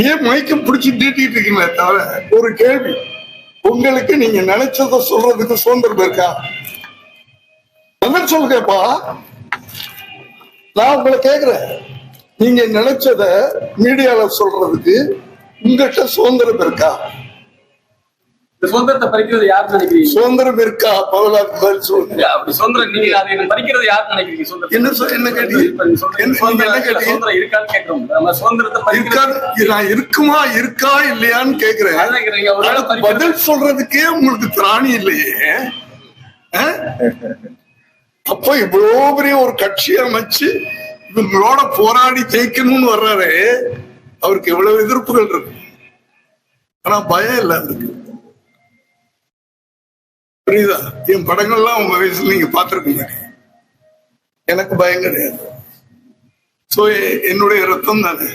ஏன் மயக்கம் பிடிச்சி நீட்டிட்டு இருக்கீங்களே தவிர ஒரு கேள்வி, உங்களுக்கு நீங்க நினைச்சத சொல்றதுக்கு சுதந்திரம் இருக்கா? சொல்லுங்கப்பா. நான் உங்களை கேக்குறேன், நீங்க நினைச்சத மீடியால சொல்றதுக்கு உங்ககிட்ட சுதந்திரம் இருக்கா? சுதந்திரத்தை பறிக்கிறது யாரு நினைக்கிறீங்க? சுதந்திரம் இருக்கா? பதில் சொல்லுங்க. அப்படி சுதந்திரம் நீங்க அதை பறிக்கிறது யாரு நினைக்கிறீங்க? என்ன கேட்டீங்க? சுதந்திரம் இருக்கான்னு கேட்கிறோம். நம்ம சுதந்திரத்தை பறிக்கிறது இருக்குமா இருக்கா இல்லையான்னு கேக்குறேன். பதில் சொல்றதுக்கே உங்களுக்கு திராணி இல்லையே. அப்ப இவ்வளவு பெரிய ஒரு கட்சி அமைச்சு இவங்களோட போராடி ஜெயிக்கணும்னு வர்றாரு, அவருக்கு எவ்வளவு எதிர்ப்புகள் இருக்கு, ஆனா பயம் இல்ல இருக்கு. புரியுதா? என் படங்கள்லாம் உங்க வயசுல நீங்க பார்த்திருக்கீங்க. எனக்கு பயம் கிடையாது. சோ என்னுடைய ரத்தம் தானே.